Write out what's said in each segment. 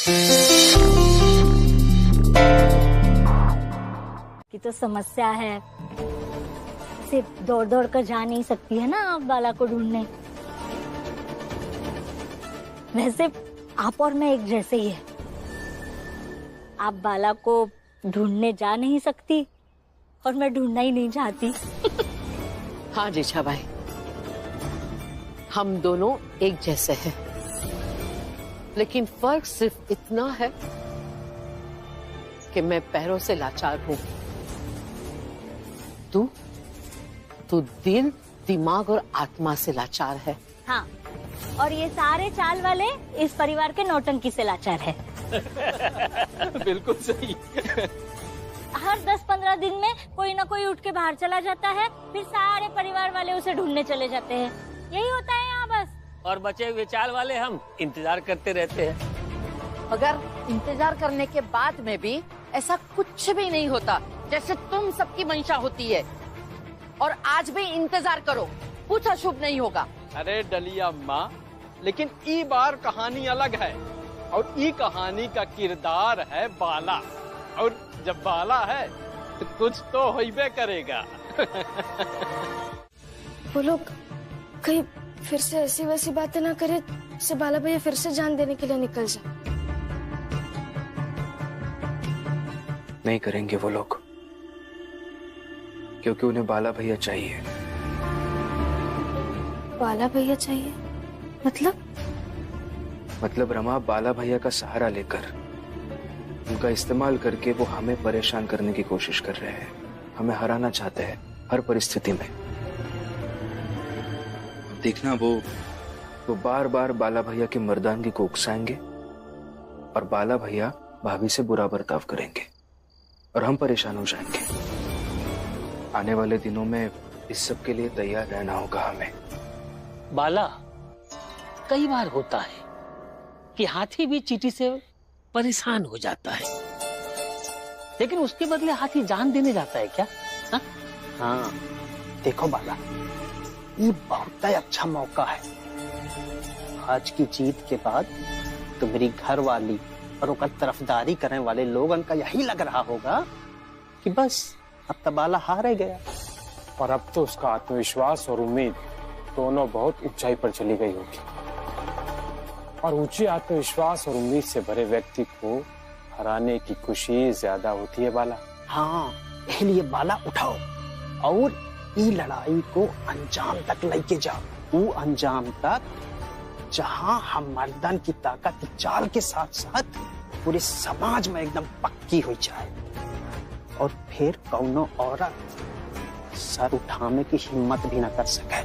की तो समस्या है, सिर्फ दौड़ दौड़ कर जा नहीं सकती है ना आप बाला को ढूंढने। वैसे आप और मैं एक जैसे ही है, आप बाला को ढूंढने जा नहीं सकती और मैं ढूंढना ही नहीं चाहती। हाँ जीजा भाई, हम दोनों एक जैसे हैं, लेकिन फर्क सिर्फ इतना है कि मैं पैरों से लाचार हूं, तू दिल, दिमाग और आत्मा से लाचार है। हाँ, और ये सारे चाल वाले इस परिवार के नौटंकी से लाचार है। बिल्कुल सही। हर 10-15 दिन में कोई ना कोई उठ के बाहर चला जाता है, फिर सारे परिवार वाले उसे ढूंढने चले जाते हैं। यही होता है यहाँ बस। और बचे हुए चाल वाले हम इंतजार करते रहते हैं। मगर इंतजार करने के बाद में भी ऐसा कुछ भी नहीं होता जैसे तुम सबकी मंशा होती है। और आज भी इंतजार करो, कुछ अशुभ नहीं होगा। अरे डलिया माँ, लेकिन ई बार कहानी अलग है, और ई कहानी का किरदार है बाला, और जब बाला है तो कुछ तो होइबे करेगा। वो लोग कहीं फिर से ऐसी वैसी बातें ना करे जिससे बाला भैया फिर से जान देने के लिए निकल जाए। नहीं करेंगे वो लोग, क्योंकि उन्हें बाला भैया चाहिए। बाला भैया चाहिए? मतलब रमा, बाला भैया का सहारा लेकर, उनका इस्तेमाल करके वो हमें परेशान करने की कोशिश कर रहे हैं, हमें हराना चाहते हैं हर परिस्थिति में। देखना, वो बार बार बाला भैया की मर्दानगी को उकसाएंगे और बाला भैया भाभी से बुरा बर्ताव करेंगे और हम परेशान हो जाएंगे। आने वाले दिनों में इस सब के लिए तैयार रहना होगा हमें। बाला, कई बार होता है कि हाथी भी चींटी से परेशान हो जाता है, लेकिन उसके बदले हाथी जान देने जाता है क्या? हाँ, देखो बाला, ये बहुत ही अच्छा मौका है। आज की जीत के बाद तो मेरी घर वाली और उसका तरफदारी करने वाले लोगों का यही लग रहा होगा कि बस अब तो बाला हार ही गया। और अब तो उसका आत्मविश्वास और उम्मीद दोनों बहुत ऊंचाई पर चली गई होगी, और ऊंचे आत्मविश्वास और उम्मीद से भरे व्यक्ति को हराने की खुशी ज्यादा होती है बाला। हाँ, इसलिए बाला उठाओ और ये लड़ाई को अंजाम तक लेके जाओ, वो अंजाम तक जहां हम मर्दन की ताकत की चाल के साथ साथ पूरे समाज में एकदम पक्की हो जाए, और फिर कौनो औरत सर उठाने की हिम्मत भी न कर सके।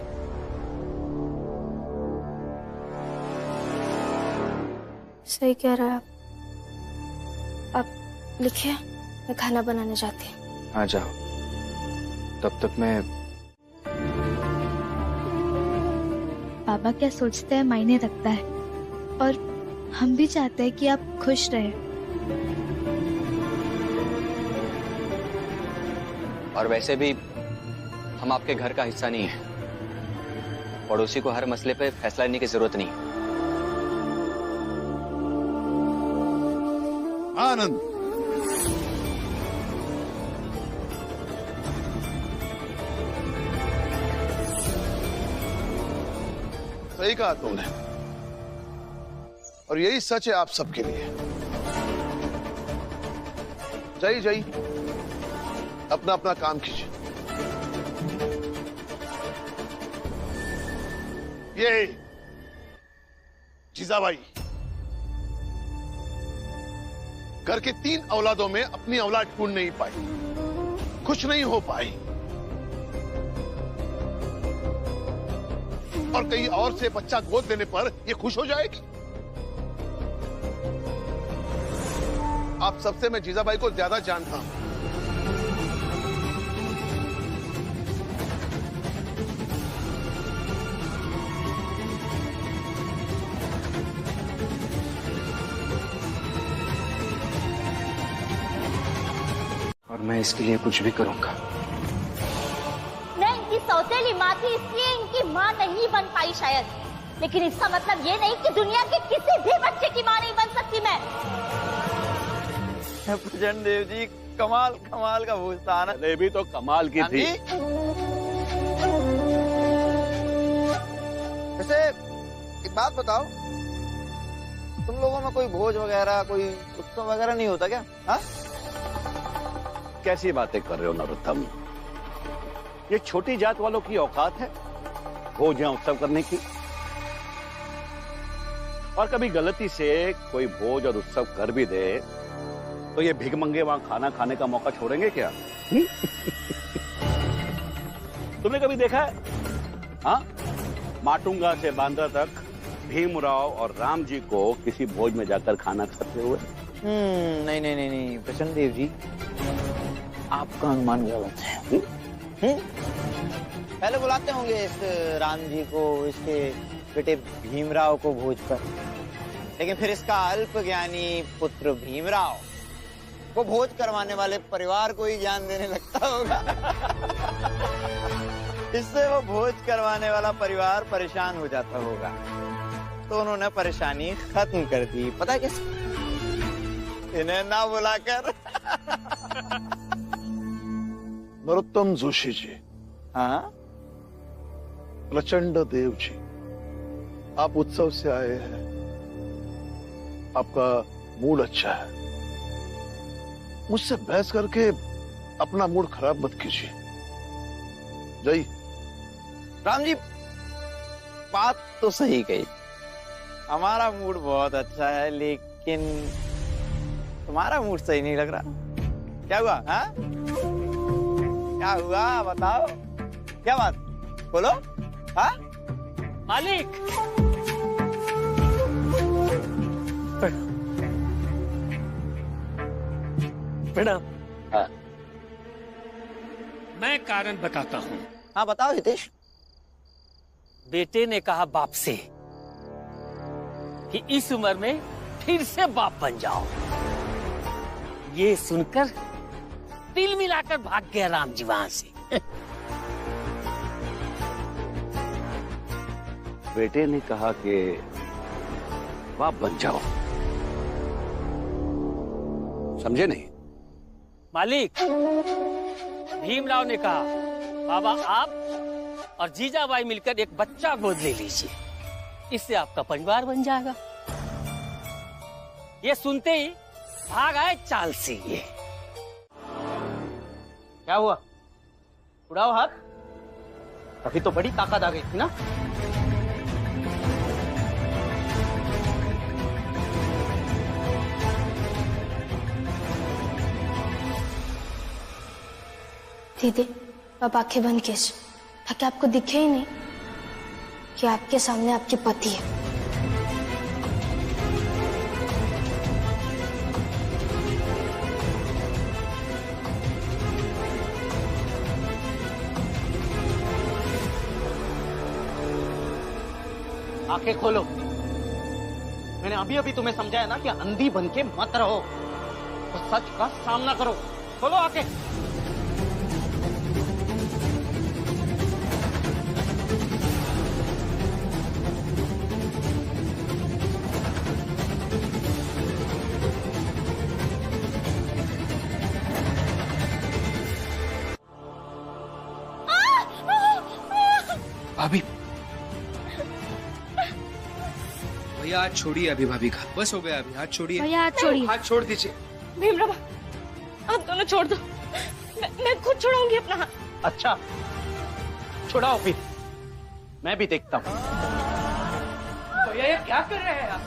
सही कह रहा है आप लिखिए, मैं खाना बनाने जाती हूँ। आ जाओ, तब तक मैं। पापा क्या सोचते हैं मायने रखता है, और हम भी चाहते हैं कि आप खुश रहें। और वैसे भी हम आपके घर का हिस्सा नहीं है, पड़ोसी को हर मसले पे फैसला लेने की जरूरत नहीं। आनंद, सही कहा तुमने, और यही सच है आप सबके लिए। जय अपना अपना काम कीजिए। ये जीजाबाई घर के 3 औलादों में अपनी औलाद ढूंढ नहीं पाई, खुश नहीं हो पाई, और कहीं और से बच्चा गोद लेने पर ये खुश हो जाएगी। आप सबसे मैं जीजाबाई को ज्यादा जानता हूं। और मैं इसके लिए कुछ भी करूंगा। मैं इनकी सौतेली माँ थी, इसलिए इनकी माँ नहीं बन पाई शायद, लेकिन इसका मतलब ये नहीं कि दुनिया के किसी भी बच्चे की माँ नहीं बन सकती मैं। प्रचंड देव जी, कमाल कमाल का भोज था ना। ये भी तो कमाल की थी। वैसे एक बात बताओ, तुम लोगों में कोई भोज वगैरह, कोई उत्सव वगैरह नहीं होता क्या? हाँ? कैसी बातें कर रहे हो नरोत्तम? ये छोटी जात वालों की औकात है भोज या उत्सव करने की? और कभी गलती से कोई भोज और उत्सव कर भी दे तो ये भिगमंगे वहां खाना खाने का मौका छोड़ेंगे क्या? तुमने कभी देखा है? हाँ, माटुंगा से बांद्रा तक भीमराव और राम जी को किसी भोज में जाकर खाना खाते हुए? नहीं नहीं नहीं नहीं प्रचंड देव जी, आपका अनुमान गलत है। पहले बुलाते होंगे इस राम जी को, इसके बेटे भीमराव को भोज पर, लेकिन फिर इसका अल्प ज्ञानी पुत्र भीमराव को भोज करवाने वाले परिवार को ही ज्ञान देने लगता होगा। इससे वो भोज करवाने वाला परिवार परेशान हो जाता होगा, तो उन्होंने परेशानी खत्म कर दी। पता है कैसे? इन्हें ना बुलाकर। नरोत्तम जोशी जी। हाँ, प्रचंड देव जी, आप उत्सव से आए हैं, आपका मूड अच्छा है। मुझसे बहस करके अपना मूड खराब मत कीजिए। जय राम जी, बात तो सही कही, हमारा मूड बहुत अच्छा है, लेकिन तुम्हारा मूड सही नहीं लग रहा। क्या हुआ? हाँ, क्या हुआ बताओ, क्या बात, बोलो। हाँ मालिक, प्रणाम। हाँ। मैं कारण बताता हूँ। हाँ बताओ हितेश। बेटे ने कहा बाप से कि इस उम्र में फिर से बाप बन जाओ। ये सुनकर दिल मिलाकर भाग गया राम जी वहां से। बेटे ने कहा कि बाप बन जाओ, समझे नहीं? मालिक, भीमराव ने कहा बाबा आप और जीजाबाई मिलकर एक बच्चा गोद ले लीजिए, इससे आपका परिवार बन जाएगा। ये सुनते ही भाग आए चाल से। ये क्या हुआ? उड़ाओ हाथ, अभी तो बड़ी ताकत आ गई थी ना। दीदी, आप आंखें बंद कीजिए ताकि आपको दिखे ही नहीं कि आपके सामने आपके पति है। आंखें खोलो। मैंने अभी अभी तुम्हें समझाया ना कि अंधी बन के मत रहो, तो सच का सामना करो। खोलो आंखें। भाभी, भैया हाथ छोड़िए अभी भाभी का, बस हो गया अभी, हाथ छोड़िए भैया हाथ छोड़िए। हाथ छोड़ दीजिए। भीमराव, आप दोनों छोड़ दो, मैं खुद छोड़ाऊंगी अपना हाथ। अच्छा छुड़ाओ फिर, मैं भी देखता हूँ। भैया ये क्या कर रहे हैं आप?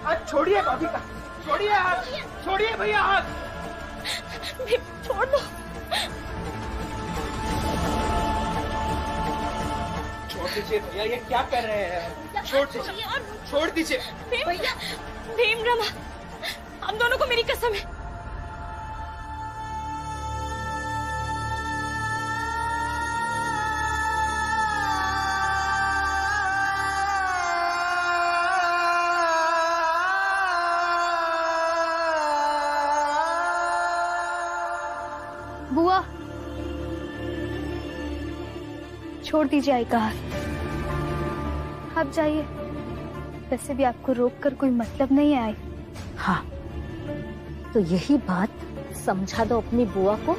हाथ छोड़िए भाभी का, छोड़िए हाथ, छोड़िए भैया हाथ, छोड़ दो। छोड़ दीजिए भैया, ये क्या कर रहे हैं? छोड़ दीजिए, छोड़ दीजिए भैया। भीमराव, हम दोनों को मेरी कसम है। बुआ, छोड़ दीजिए आई का हाथ, आप जाइए। वैसे भी आपको रोक कर कोई मतलब नहीं है आई। हाँ, तो यही बात समझा दो अपनी बुआ को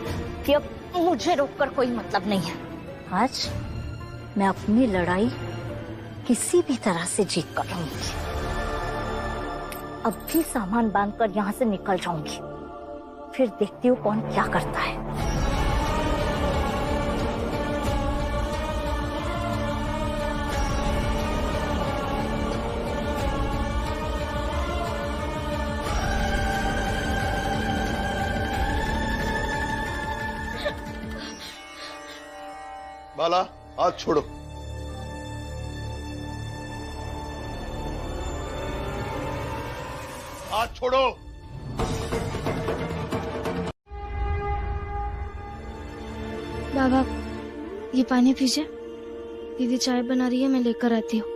कि अब मुझे रोककर कोई मतलब नहीं है। आज मैं अपनी लड़ाई किसी भी तरह से जीत कर रहूंगी। अब भी सामान बांधकर यहाँ से निकल जाऊंगी, फिर देखती हूँ कौन क्या करता है। बाला, हाथ छोड़ो। हाथ छोड़ो। बाबा, ये पानी पीजिए। दीदी चाय बना रही है, मैं लेकर आती हूँ।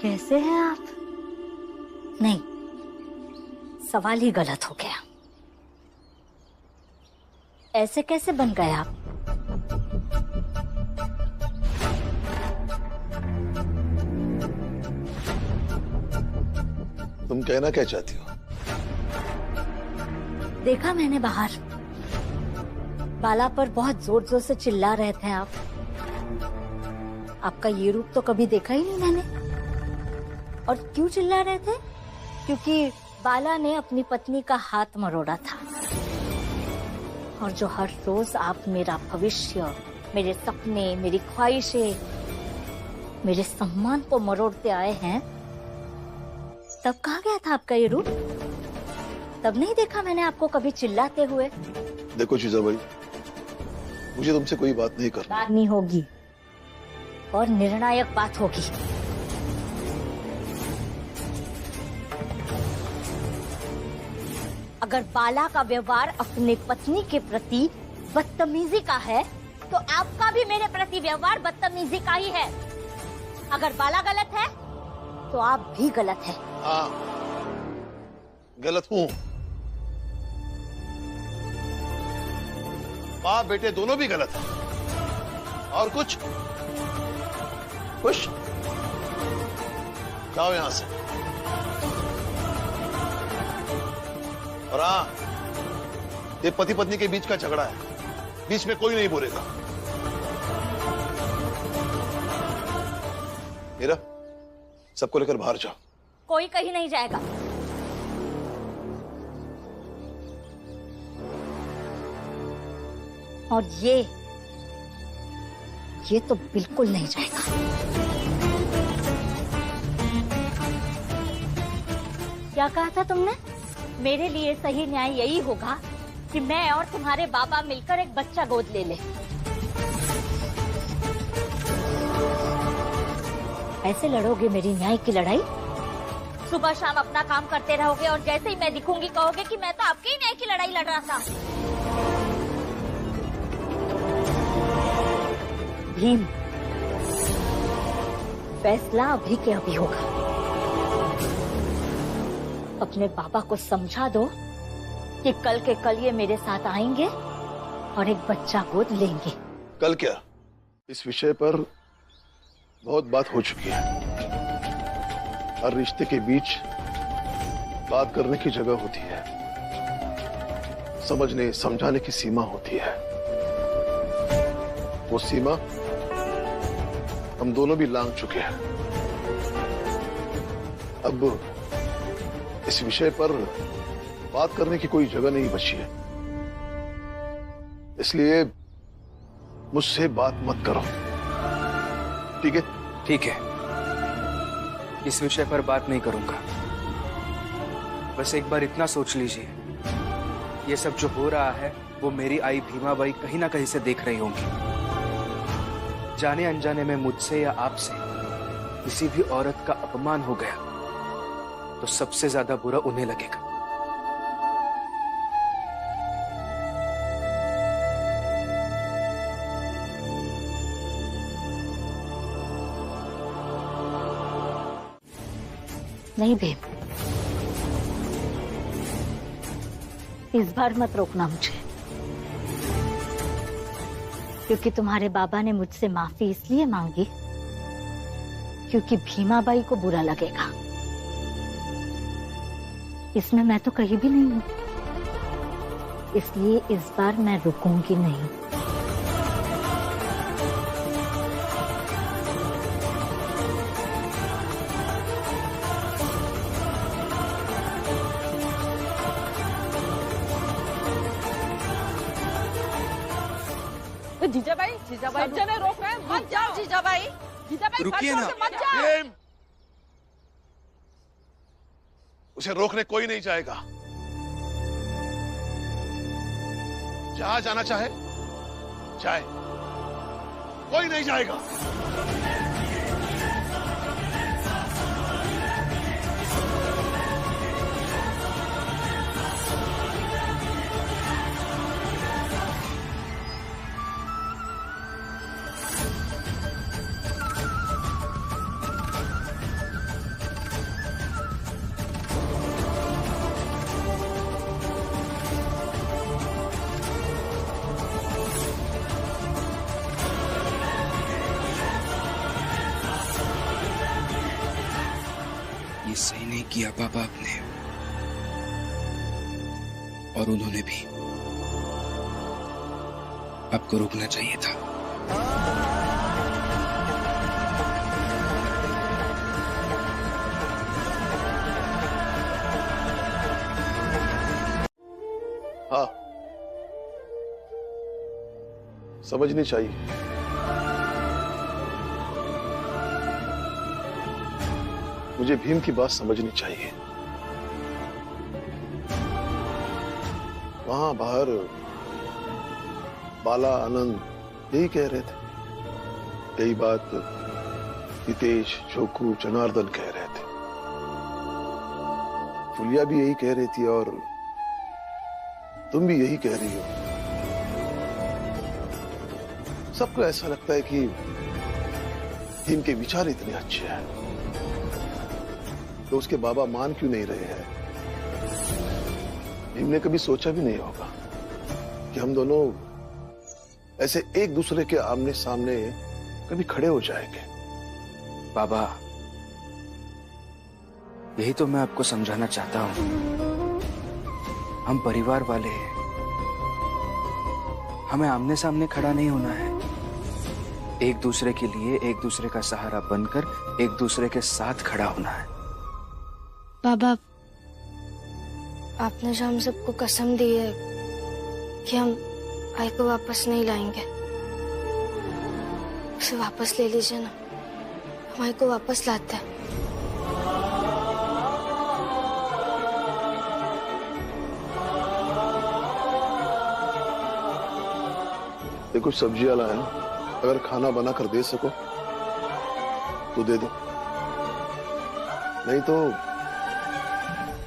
कैसे हैं आप? नहीं, सवाल ही गलत हो गया। ऐसे कैसे बन गए आप? तुम कहना क्या चाहती हो? देखा मैंने बाहर, बाला पर बहुत जोर जोर से चिल्ला रहे थे आप। आपका ये रूप तो कभी देखा ही नहीं मैंने। और क्यों चिल्ला रहे थे? क्योंकि बाला ने अपनी पत्नी का हाथ मरोड़ा था। और जो हर रोज आप मेरा भविष्य, मेरे सपने, मेरी ख्वाहिशें, मेरे सम्मान को मरोड़ते आए हैं, तब कहाँ गया था आपका ये रूप? तब नहीं देखा मैंने आपको कभी चिल्लाते हुए। देखो जीजाबाई, मुझे तुमसे कोई बात नहीं करनी। बात नहीं होगी और निर्णायक बात होगी। अगर बाला का व्यवहार अपने पत्नी के प्रति बदतमीजी का है, तो आपका भी मेरे प्रति व्यवहार बदतमीजी का ही है। अगर बाला गलत है, तो आप भी गलत है। हाँ, गलत हूँ। बाप बेटे दोनों भी गलत हैं। और कुछ? खुश? जाओ यहां से। और हाँ, ये पति पत्नी के बीच का झगड़ा है, बीच में कोई नहीं बोलेगा। मेरा सबको लेकर बाहर जाओ। कोई कहीं नहीं जाएगा। और ये तो बिल्कुल नहीं जाएगा। क्या कहा था तुमने? मेरे लिए सही न्याय यही होगा कि मैं और तुम्हारे बाबा मिलकर एक बच्चा गोद ले ले। ऐसे लड़ोगे मेरी न्याय की लड़ाई? सुबह शाम अपना काम करते रहोगे और जैसे ही मैं दिखूंगी कहोगे कि मैं तो आपके ही न्याय की लड़ाई लड़ रहा था। भीम, फैसला अभी के अभी होगा। अपने पापा को समझा दो कि कल के कल ये मेरे साथ आएंगे और एक बच्चा गोद लेंगे। कल क्या? इस विषय पर बहुत बात हो चुकी है। हर रिश्ते के बीच बात करने की जगह होती है, समझने समझाने की सीमा होती है। वो सीमा हम दोनों भी लांघ चुके हैं। अब इस विषय पर बात करने की कोई जगह नहीं बची है, इसलिए मुझसे बात मत करो, ठीक है? ठीक है, इस विषय पर बात नहीं करूंगा। बस एक बार इतना सोच लीजिए, ये सब जो हो रहा है वो मेरी आई भीमाबाई कहीं ना कहीं से देख रही होंगी। जाने अनजाने में मुझसे या आपसे किसी भी औरत का अपमान हो गया तो सबसे ज्यादा बुरा उन्हें लगेगा। नहीं भीम, इस बार मत रोकना मुझे। क्योंकि तुम्हारे बाबा ने मुझसे माफी इसलिए मांगी क्योंकि भीमाबाई को बुरा लगेगा। इसमें मैं तो कहीं भी नहीं हूं, इसलिए इस बार मैं रुकूंगी नहीं। जीजाबाई जने रोक रहे हैं, मत जाओ। जीजाबाई रुकिए ना, मत जाओ। उसे रोकने कोई नहीं जाएगा। जहां जाना चाहे जाए, कोई नहीं जाएगा। ये सही नहीं किया पापा आपने, और उन्होंने भी। आपको रुकना चाहिए था। हाँ, समझनी चाहिए। मुझे भीम की बात समझनी चाहिए। वहां बाहर बाला, आनंद यही कह रहे थे। यही बात हितेश, छोकू, जनार्दन कह रहे थे। फुलिया भी यही कह रही थी और तुम भी यही कह रही हो। सबको ऐसा लगता है कि भीम के विचार इतने अच्छे हैं, तो उसके बाबा मान क्यों नहीं रहे हैं। भीम ने कभी सोचा भी नहीं होगा कि हम दोनों ऐसे एक दूसरे के आमने सामने कभी खड़े हो जाएंगे। बाबा, यही तो मैं आपको समझाना चाहता हूं। हम परिवार वाले हैं, हमें आमने सामने खड़ा नहीं होना है। एक दूसरे के लिए एक दूसरे का सहारा बनकर एक दूसरे के साथ खड़ा होना है। बाबा, आपने जो हम सबको कसम दी है कि हम आई को वापस नहीं लाएंगे, उसे वापस ले लीजिए ना। हम आई को वापस लाते हैं। ये कुछ सब्जियां लाए, अगर खाना बना कर दे सको तो दे दो, नहीं तो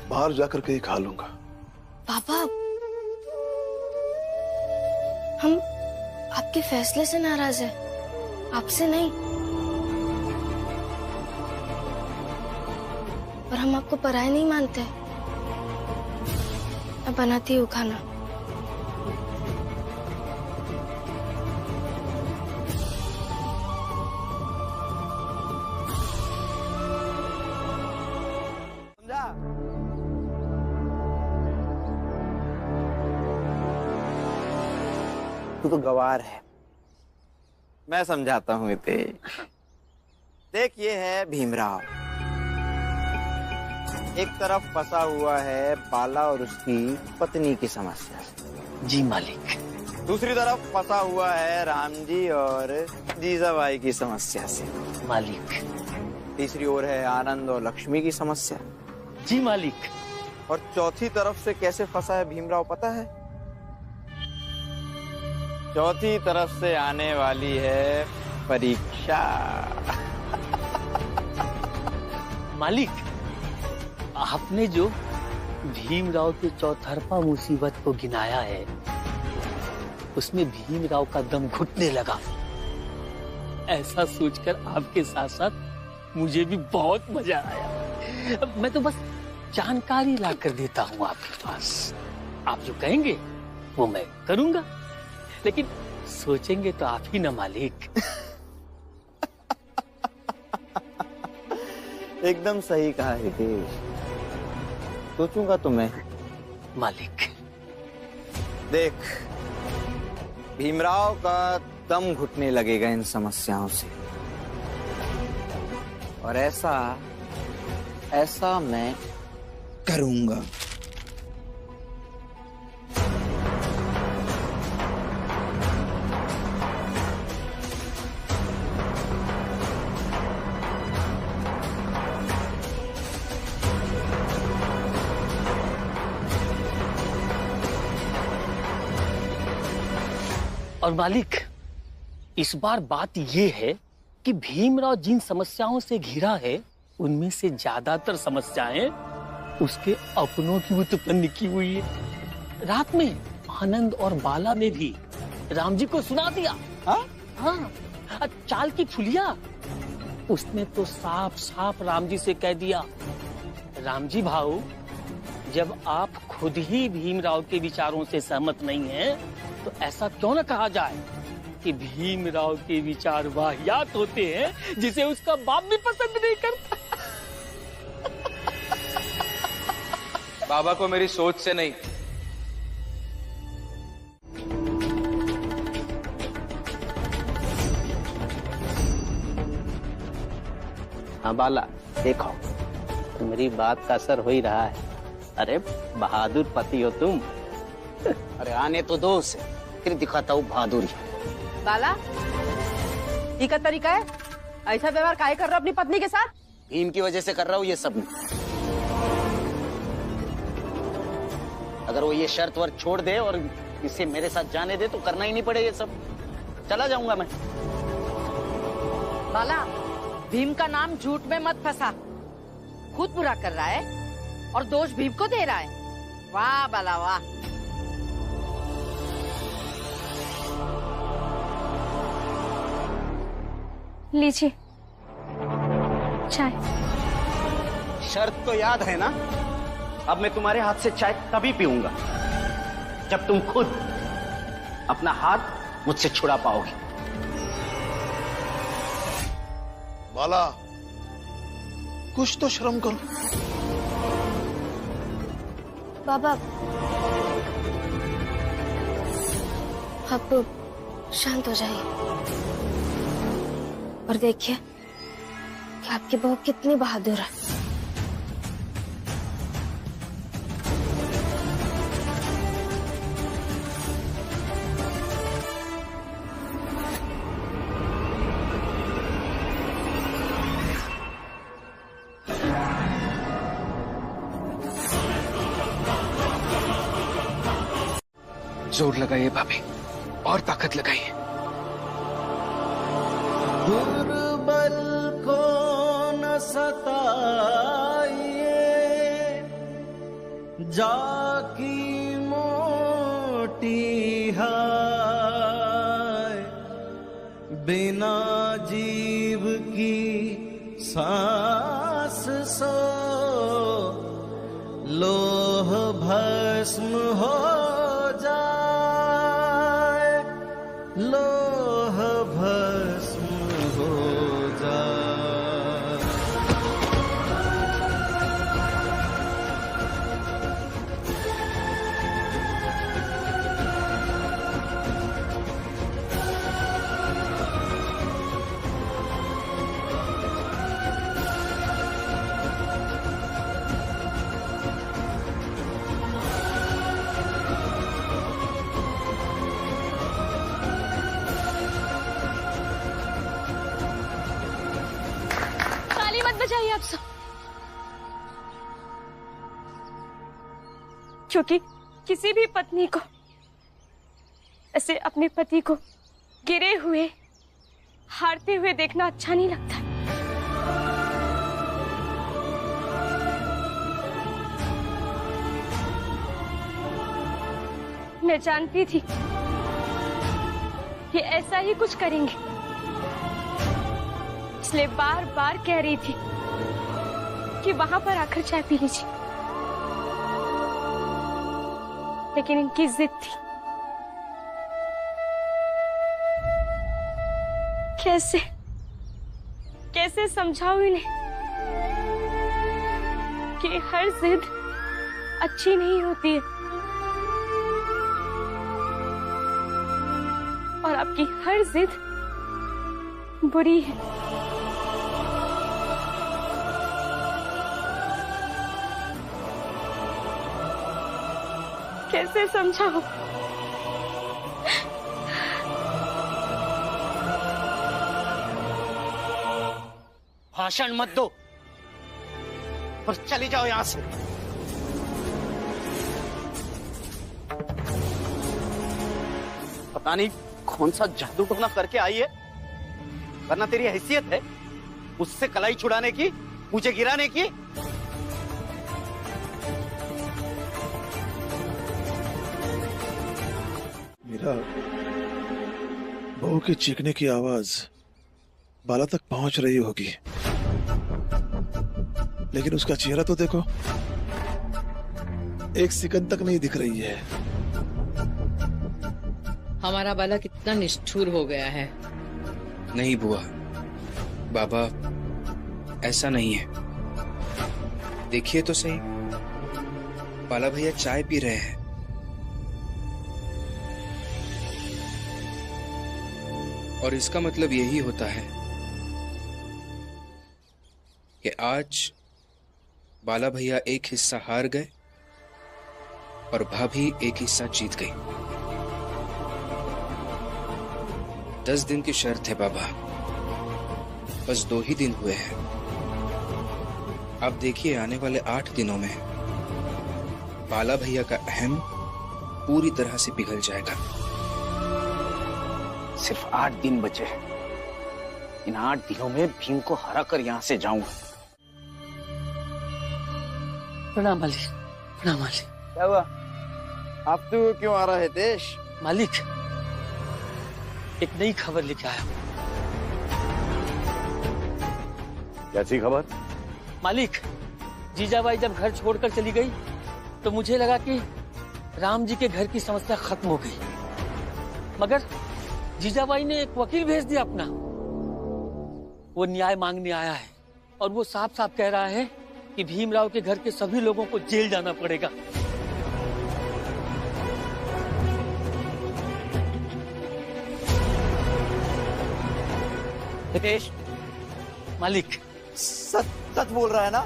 बाहर जाकर के ही खा लूंगा। पापा, हम आपके फैसले से नाराज हैं, आपसे नहीं। और हम आपको पराया नहीं मानते। मैं बनाती हूँ खाना। तू तो गवार है, मैं समझाता हूँ इसे। देख, ये है भीमराव। एक तरफ फंसा हुआ है बाला और उसकी पत्नी की समस्या से। जी मालिक। दूसरी तरफ फंसा हुआ है राम जी और जीजाबाई की समस्या से। मालिक। तीसरी ओर है आनंद और लक्ष्मी की समस्या। जी मालिक। और चौथी तरफ से कैसे फंसा है भीमराव पता है? चौथी तरफ से आने वाली है परीक्षा। मालिक, आपने जो भीमराव की चौतरफा मुसीबत को गिनाया है, उसमें भीमराव का दम घुटने लगा। ऐसा सोचकर आपके साथ साथ मुझे भी बहुत मजा आया। मैं तो बस जानकारी ला कर देता हूँ आपके पास। आप जो कहेंगे वो मैं करूंगा, लेकिन सोचेंगे तो आप ही ना मालिक। एकदम सही कहा हितेश, सोचूंगा तो मैं। मालिक देख, भीमराव का दम घुटने लगेगा इन समस्याओं से, और ऐसा मैं करूंगा। और मालिक, इस बार बात ये है कि भीमराव जिन समस्याओं से घिरा है उनमें से ज्यादातर समस्याएं उसके अपनों की उत्पन्न की हुई है। रात में आनंद और बाला ने भी राम जी को सुना दिया। हाँ, चाल की फुलिया उसने तो साफ साफ राम जी से कह दिया, राम जी भाऊ, जब आप खुद ही भीमराव के विचारों से सहमत नहीं हैं, तो ऐसा क्यों न कहा जाए कि भीमराव के विचार वाहियात होते हैं जिसे उसका बाप भी पसंद नहीं करता। बाबा को मेरी सोच से नहीं, हाँ बाला, देखो मेरी बात का असर हो ही रहा है। अरे बहादुर पति हो तुम। अरे आने तो दो उसे, फिर दिखाता हूँ बहादुरी। बाला, ये क्या तरीका है? ऐसा व्यवहार काहे कर रहे हो अपनी पत्नी के साथ? भीम की वजह से कर रहा हूँ ये सब। अगर वो ये शर्त वर्त छोड़ दे और इसे मेरे साथ जाने दे तो करना ही नहीं पड़े ये सब। चला जाऊंगा मैं। बाला, भीम का नाम झूठ में मत फंसा। खुद बुरा कर रहा है और दोष भीम को दे रहा है। वाह बाला वाह। लीजिए चाय। शर्त तो याद है ना? अब मैं तुम्हारे हाथ से चाय तभी पीऊंगा जब तुम खुद अपना हाथ मुझसे छुड़ा पाओगे। बाला, कुछ तो शर्म करो। बाबा, आप शांत हो जाइए और देखिए कि आपकी बहू कितनी बहादुर है। जोर लगाइए भाभी, और ताकत लगाइए। दुर्बल को न सताइए, जाकी मोटी हाय, बिना जीव की सांस सो लोह भस्म हो जाए, लोह भस्म हो जाए। बचाइए आप सब, क्योंकि किसी भी पत्नी को ऐसे अपने पति को गिरे हुए हारते हुए देखना अच्छा नहीं लगता। मैं जानती थी कि ऐसा ही कुछ करेंगे, इसलिए बार बार कह रही थी कि वहां पर आकर चाय पी लीजिए, लेकिन इनकी जिद थी कैसे कैसे समझाऊं इन्हें कि हर जिद अच्छी नहीं होती है और आपकी हर जिद बुरी है। कैसे समझाऊं? भाषण मत दो और चली जाओ यहां से। पता नहीं कौन सा जादू टोना करके आई है, वरना तेरी हैसियत है उससे कलाई छुड़ाने की, मुझे गिराने की। मीरा, बहू के चीखने की आवाज बाला तक पहुंच रही होगी, लेकिन उसका चेहरा तो देखो, एक सेकंड तक नहीं दिख रही है। हमारा बाला कितना निष्ठुर हो गया है। नहीं बुआ, बाबा ऐसा नहीं है। देखिए तो सही, बाला भैया चाय पी रहे हैं। और इसका मतलब यही होता है कि आज बाला भैया एक हिस्सा हार गए और भाभी एक हिस्सा जीत गई। 10 दिन की शर्त है बाबा, बस 2 ही दिन हुए हैं। अब देखिए आने वाले 8 दिनों में बाला भैया का अहम पूरी तरह से पिघल जाएगा। सिर्फ 8 दिन बचे हैं। इन 8 दिनों में भीम को हरा कर यहां से जाऊंगा। प्रणाम मालिक, प्रणाम मालिक। क्या हुआ? आप तो क्यों आ रहा है देश? मालिक, एक नई खबर लेके आया हूं। कैसी खबर? मालिक, जीजाबाई जब घर छोड़कर चली गई तो मुझे लगा कि राम जी के घर की समस्या खत्म हो गई, मगर जीजाबाई ने एक वकील भेज दिया अपना। वो न्याय मांगने आया है और वो साफ साफ कह रहा है कि भीमराव के घर के सभी लोगों को जेल जाना पड़ेगा। हितेश, मालिक सच बोल रहा है ना?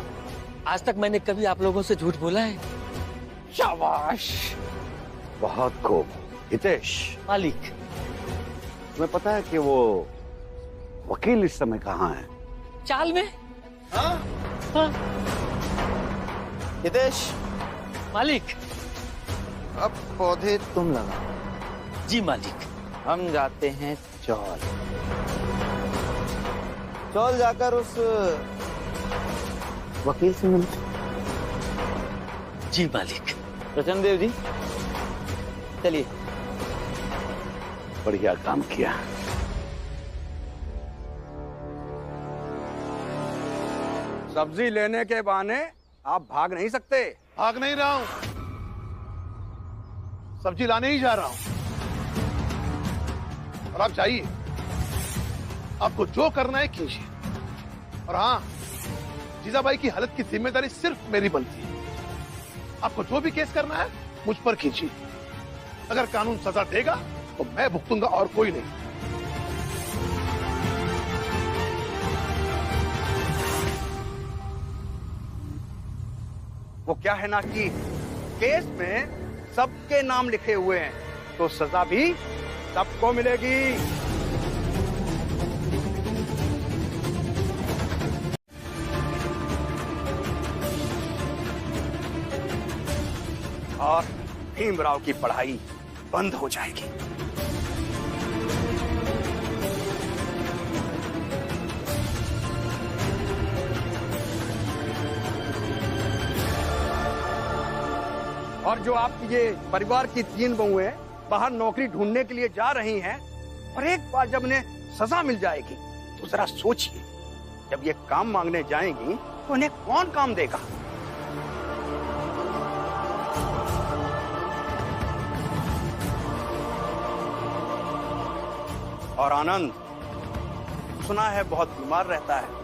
आज तक मैंने कभी आप लोगों से झूठ बोला है? शाबाश, बहुत खूब। हितेश, मालिक तुम्हें पता है कि वो वकील इस समय कहाँ है? चाल में। हाँ? हाँ। हितेश, मालिक अब पौधे तुम लगा। जी मालिक। हम जाते हैं चौल। चौल जाकर उस वकील से मिलते। जी मालिक। प्रचंड देव जी, चलिए। बढ़िया काम किया। सब्जी लेने के बहाने आप भाग नहीं सकते। भाग नहीं रहा हूं, सब्जी लाने ही जा रहा हूं। और आप जाइए, आपको जो करना है कीजिए। और हाँ, जीजाबाई की हालत की जिम्मेदारी सिर्फ मेरी बनती है। आपको जो भी केस करना है मुझ पर कीजिए। अगर कानून सजा देगा तो मैं भुगतूंगा और कोई नहीं। वो क्या है ना कि केस में सबके नाम लिखे हुए हैं, तो सजा भी सबको मिलेगी। और भीमराव की पढ़ाई बंद हो जाएगी। और जो आपकी ये परिवार की 3 बहुएं बाहर नौकरी ढूंढने के लिए जा रही हैं, और एक बार जब उन्हें सजा मिल जाएगी तो जरा सोचिए, जब ये काम मांगने जाएंगी तो उन्हें कौन काम देगा? और आनंद, सुना है बहुत बीमार रहता है।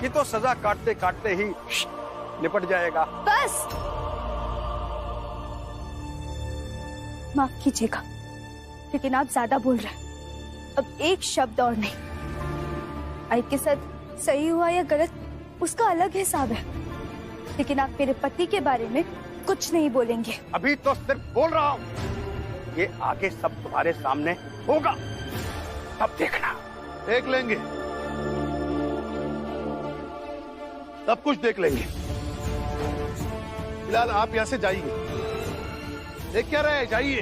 ये तो सजा काटते काटते ही निपट जाएगा। बस, माफ कीजिएगा, लेकिन आप ज्यादा बोल रहे हैं। अब एक शब्द और नहीं। आई के साथ सही हुआ या गलत उसका अलग हिसाब है, लेकिन आप मेरे पति के बारे में कुछ नहीं बोलेंगे। अभी तो सिर्फ बोल रहा हूँ, ये आगे सब तुम्हारे सामने होगा, तब देखना। देख लेंगे, सब कुछ देख लेंगे। फिलहाल आप यहां से जाइए। देख क्या रहे, जाइए।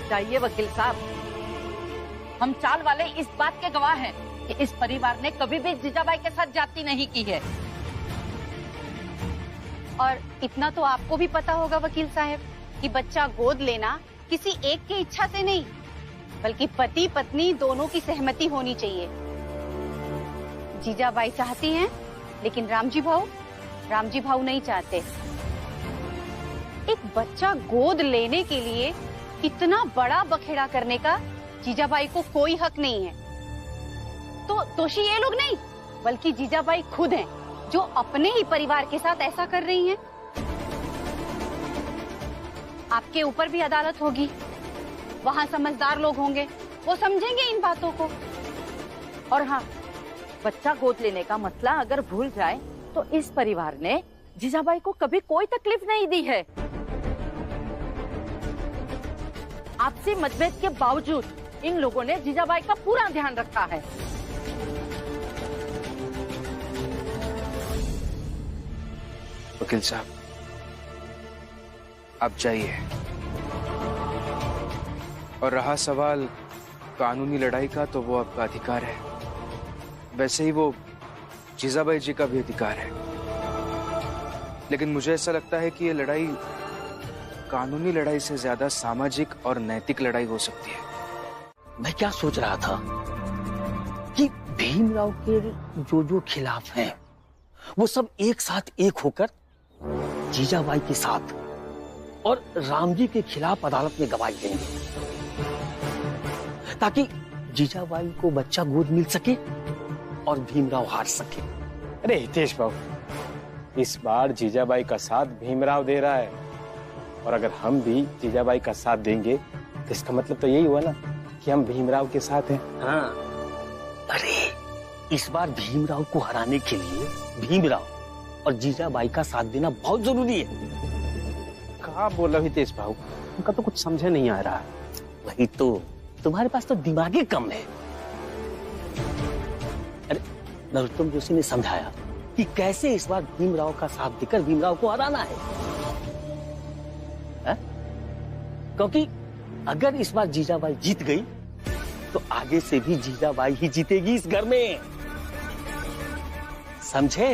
जाइए वकील साहब, हम चाल वाले इस बात के गवाह हैं कि इस परिवार ने कभी भी जीजाबाई के साथ जाति नहीं की है। और इतना तो आपको भी पता होगा वकील साहब कि बच्चा गोद लेना किसी एक की इच्छा से नहीं, बल्कि पति पत्नी दोनों की सहमति होनी चाहिए। जीजाबाई चाहती हैं, लेकिन रामजी भाऊ नहीं चाहते। एक बच्चा गोद लेने के लिए इतना बड़ा बखेड़ा करने का जीजाबाई को कोई हक नहीं है। तो दोषी ये लोग नहीं, बल्कि जीजाबाई खुद हैं, जो अपने ही परिवार के साथ ऐसा कर रही हैं। आपके ऊपर भी अदालत होगी, वहां समझदार लोग होंगे, वो समझेंगे इन बातों को। और हाँ, बच्चा गोद लेने का मसला अगर भूल जाए तो इस परिवार ने जीजाबाई को कभी कोई तकलीफ नहीं दी है। आपसी मतभेद के बावजूद इन लोगों ने जीजाबाई का पूरा ध्यान रखा है। वकील साहब, आप जाइए। और रहा सवाल कानूनी लड़ाई का, तो वो आपका अधिकार है। वैसे ही वो जीजाबाई जी का भी अधिकार है, लेकिन मुझे ऐसा लगता है कि ये लड़ाई कानूनी लड़ाई से ज्यादा सामाजिक और नैतिक लड़ाई हो सकती है। मैं क्या सोच रहा था कि भीमराव के जो खिलाफ हैं, वो सब एक साथ एक होकर जीजाबाई के साथ और रामजी के खिलाफ अदालत में गवाही देंगे, ताकि जीजाबाई को बच्चा गोद मिल सके और भीमराव हार सके। अरे हितेश बाबू, इस बार जीजाबाई का साथ भीमराव दे रहा है, और अगर हम भी जीजाबाई का साथ देंगे तो इसका मतलब तो यही हुआ ना कि हम भीमराव के साथ हैं। हाँ, अरे इस बार भीमराव को हराने के लिए भीमराव और जीजाबाई का साथ देना बहुत जरूरी है। कहा बोला हितेश बाबू, उनका तो कुछ समझे नहीं आ रहा। वही तो, तुम्हारे पास तो दिमाग ही कम है। अरे नरोत्तम जोशी ने समझाया कि कैसे इस बार भीमराव का साथ देकर भीमराव को हराना है। क्योंकि अगर इस बार जीजाबाई जीत गई तो आगे से भी जीजाबाई ही जीतेगी इस घर में, समझे?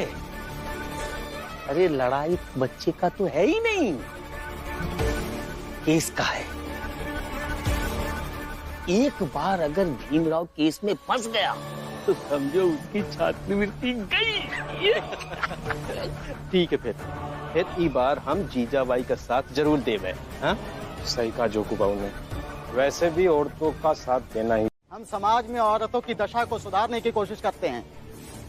अरे लड़ाई बच्चे का तो है ही नहीं, केस का है। एक बार अगर भीमराव केस में फंस गया तो समझो उसकी छात्रवृत्ति गई। ठीक है, फिर ई बार हम जीजाबाई का साथ जरूर देवे। हाँ, सही कहा जोकू बाबू ने। वैसे भी औरतों का साथ देना ही। हम समाज में औरतों की दशा को सुधारने की कोशिश करते हैं,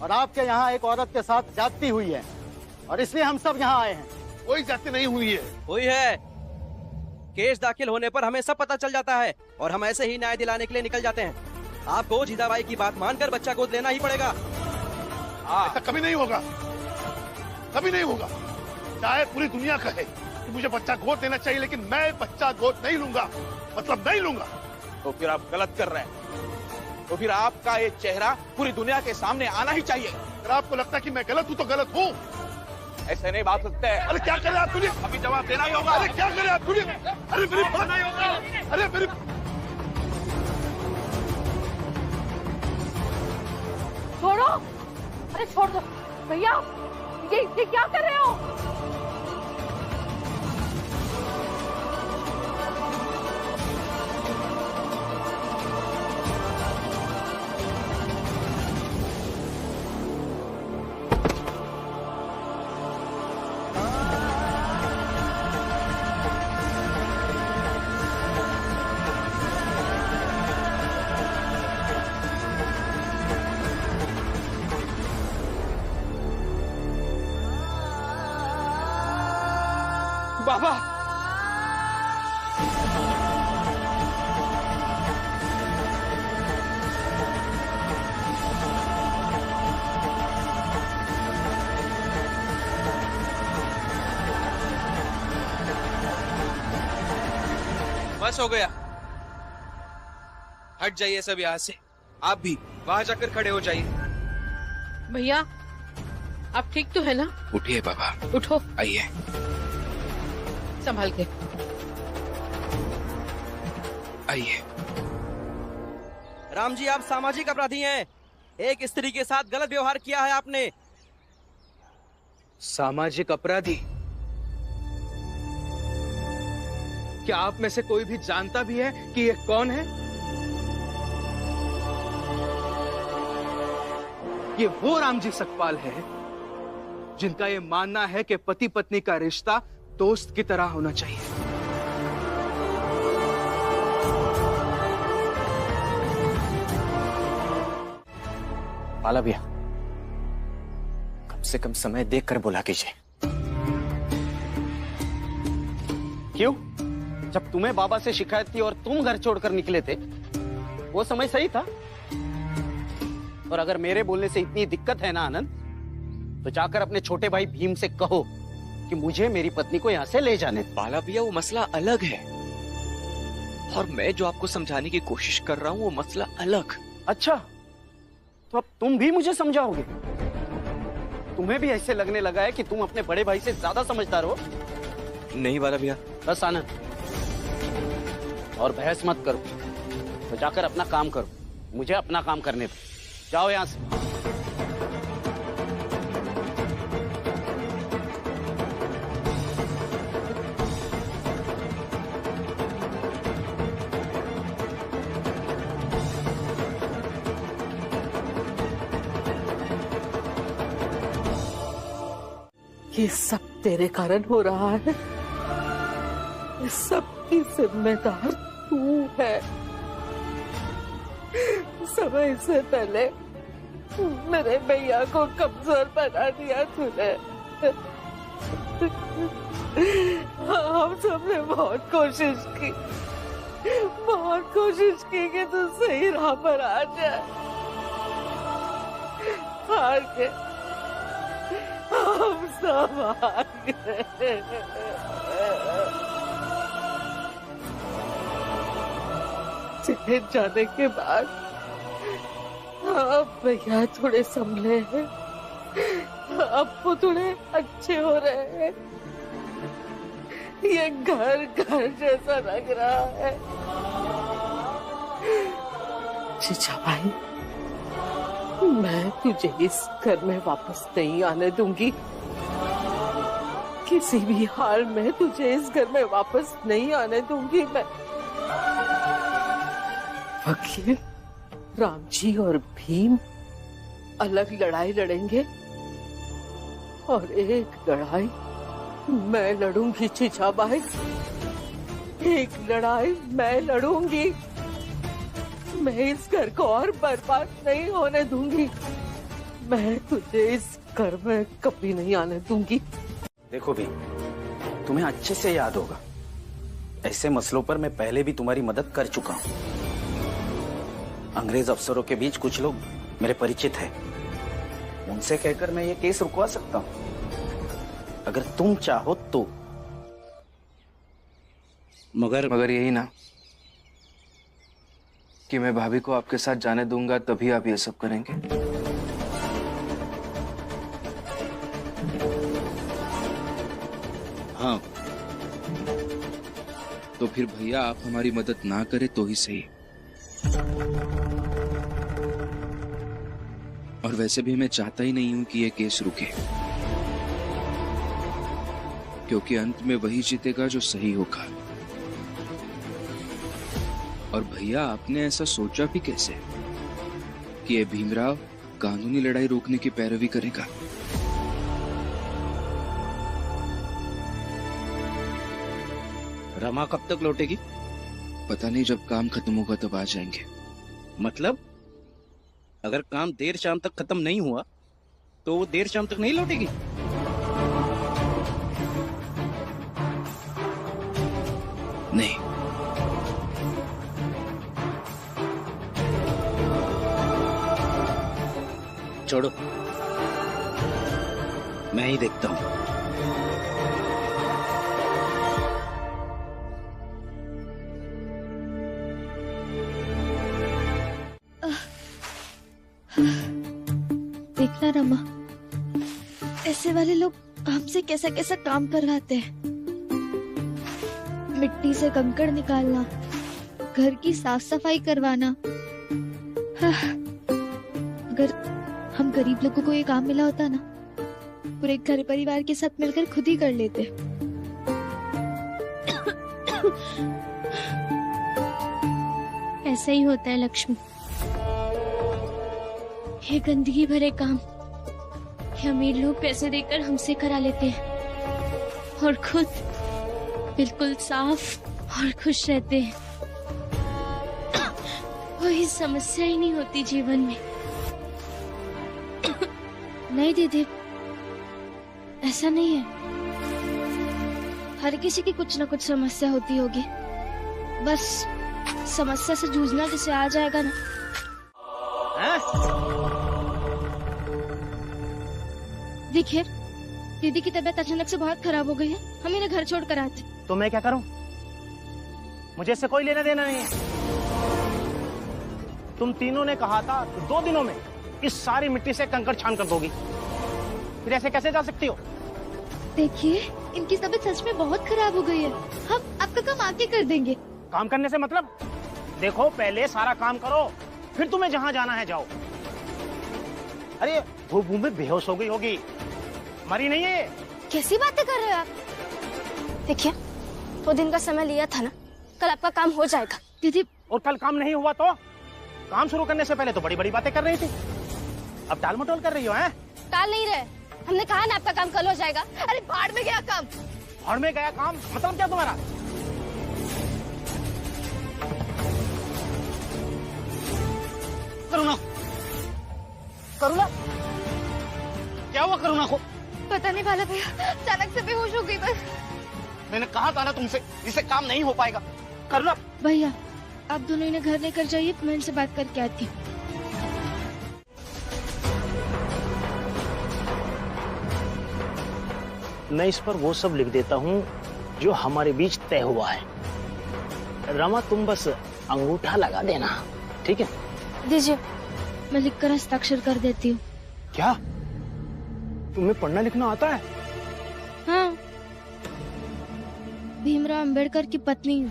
और आपके यहाँ एक औरत के साथ ज्यादती हुई है, और इसलिए हम सब यहाँ आए हैं। कोई ज्यादती नहीं हुई है। हुई है। केस दाखिल होने पर हमें सब पता चल जाता है, और हम ऐसे ही न्याय दिलाने के लिए निकल जाते हैं। आपको जीजाबाई की बात मानकर बच्चा गोद लेना ही पड़ेगा। ऐसा कभी नहीं होगा, कभी नहीं होगा। चाहे पूरी दुनिया कहे कि मुझे बच्चा गोद लेना चाहिए, लेकिन मैं बच्चा गोद नहीं लूंगा, मतलब नहीं लूंगा। तो फिर आप गलत कर रहे हैं। तो फिर आपका ये चेहरा पूरी दुनिया के सामने आना ही चाहिए। अगर आपको लगता है कि मैं गलत हूँ तो गलत हूँ। ऐसे नहीं बात सकते हैं। अरे क्या करें आप, तुझे अभी जवाब देना ही होगा। अरे क्या करें आप, तुझे अरे मेरी बात नहीं होगा। अरे मेरी छोड़ो, अरे छोड़ दो भैया, ये क्या कर रहे हो? बाबा बस हो गया, हट जाइए सब यहाँ से। आप भी वहां जाकर खड़े हो जाइए। भैया आप ठीक तो है ना? उठिए बाबा, उठो, आइए। संभाल के आइए। राम जी, आप सामाजिक अपराधी हैं। एक स्त्री के साथ गलत व्यवहार किया है आपने। सामाजिक अपराधी? क्या आप में से कोई भी जानता भी है कि ये कौन है? ये वो रामजी सकपाल है जिनका ये मानना है कि पति पत्नी का रिश्ता दोस्त की तरह होना चाहिए। बाला भैया, कम से कम समय देखकर बुला कीजिए। क्यों? जब तुम्हें बाबा से शिकायत थी और तुम घर छोड़कर निकले थे, वो समय सही था। और अगर मेरे बोलने से इतनी दिक्कत है ना आनंद, तो जाकर अपने छोटे भाई भीम से कहो कि मुझे मेरी पत्नी को यहाँ से ले जाने दो। बाला भैया, वो मसला अलग है और मैं जो आपको समझाने की कोशिश कर रहा हूँ वो मसला अलग। अच्छा, तो अब तुम भी मुझे समझाओगे? तुम्हें भी ऐसे लगने लगा है कि तुम अपने बड़े भाई से ज्यादा समझदार हो? नहीं बाला भैया। बस आनंद, और बहस मत करो, तो जाकर अपना काम करो, मुझे अपना काम करने दो। जाओ यहां से। ये सब तेरे कारण हो रहा है। इस सब की जिम्मेदार तू है। समय से पहले मेरे भैया को कमजोर बना दिया तूने। हम सबने बहुत कोशिश की कि तू सही राह पर आ जाए। हार के हम सब हार गए। जेल जाने के बाद अब भैया थोड़े संभले हैं, अब वो थोड़े अच्छे हो रहे हैं। ये घर जैसा लग रहा है। चीचा भाई, मैं तुझे इस घर में वापस नहीं आने दूंगी। किसी भी हाल में तुझे इस घर में वापस नहीं आने दूंगी मैं। वकील रामजी और भीम अलग लड़ाई लड़ेंगे और एक लड़ाई मैं लड़ूंगी चीचा भाई। एक लड़ाई मैं लड़ूंगी। मैं इस घर को और बर्बाद नहीं होने दूंगी। मैं तुझे इस घर में कभी नहीं आने दूंगी। देखो भी, तुम्हें अच्छे से याद होगा, ऐसे मसलों पर मैं पहले भी तुम्हारी मदद कर चुका हूँ। अंग्रेज अफसरों के बीच कुछ लोग मेरे परिचित हैं, उनसे कहकर मैं ये केस रुकवा सकता हूँ, अगर तुम चाहो तो। मगर यही ना कि मैं भाभी को आपके साथ जाने दूंगा तभी आप ये सब करेंगे? हाँ, तो फिर भैया आप हमारी मदद ना करें तो ही सही। और वैसे भी मैं चाहता ही नहीं हूं कि ये केस रुके, क्योंकि अंत में वही जीतेगा जो सही होगा। और भैया, आपने ऐसा सोचा भी कैसे कि ये भीमराव कानूनी लड़ाई रोकने की पैरवी करेगा? रमा कब तक लौटेगी? पता नहीं, जब काम खत्म होगा तब आ जाएंगे। मतलब अगर काम देर शाम तक खत्म नहीं हुआ तो वो देर शाम तक नहीं लौटेगी? नहीं, छोड़ो, मैं ही देखता हूं। देखना रमा, ऐसे वाले लोग हमसे कैसा कैसा काम करवाते हैं। मिट्टी से कंकड़ निकालना, घर की साफ सफाई करवाना। अगर हम गरीब लोगों को ये काम मिला होता ना, पूरे घर परिवार के साथ मिलकर खुद ही कर लेते। ऐसा ही होता है लक्ष्मी, ये गंदगी भरे काम ये अमीर लोग पैसे देकर हमसे करा लेते हैं और खुद बिल्कुल साफ और खुश रहते हैं। कोई समस्या ही नहीं होती जीवन में। नहीं दीदी, ऐसा नहीं है। हर किसी की कुछ ना कुछ समस्या होती होगी, बस समस्या से जूझना जिसे आ जाएगा ना। देखिए, दीदी की तबीयत अचानक से बहुत खराब हो गई है, हम इन्हें घर छोड़ कर आते। तो मैं क्या करूं? मुझे इससे कोई लेना देना नहीं है। तुम तीनों ने कहा था कि 2 दिनों में इस सारी मिट्टी से कंकड़ छान कर दोगी, फिर ऐसे कैसे जा सकती हो? देखिए, इनकी तबीयत सच में बहुत खराब हो गई है, हम आपका काम आके कर देंगे। काम करने से मतलब? देखो, पहले सारा काम करो, फिर तुम्हें जहाँ जाना है जाओ। अरे वो भूमि में बेहोश हो गई होगी, मरी नहीं है। कैसी बातें कर रहे हो आप? देखिए, 2 दिन का समय लिया था ना, कल आपका काम हो जाएगा। दीदी, और कल काम नहीं हुआ तो? काम शुरू करने से पहले तो बड़ी बड़ी बातें कर रही थी, अब टाल मटोल कर रही हो? हैं? टाल नहीं रहे, हमने कहा ना आपका काम कल हो जाएगा। अरे भाड़ में गया काम। भाड़ में गया काम मतलब क्या तुम्हारा? करुणा, करुणा, क्या हुआ करुणा को? पता नहीं वाला भैया, अचानक से बेहोश हो गई बस। मैंने कहा था ना तुमसे, इससे काम नहीं हो पाएगा। करुणा भैया, आप दोनों इन्हें घर लेकर जाइए, मैं इनसे बात करके आती हूँ। मैं इस पर वो सब लिख देता हूँ जो हमारे बीच तय हुआ है। रमा, तुम बस अंगूठा लगा देना, ठीक है? दीजिए, मैं लिखकर हस्ताक्षर कर देती हूँ। क्या तुम्हें पढ़ना लिखना आता है? हाँ, भीमराव अंबेडकर की पत्नी हूँ।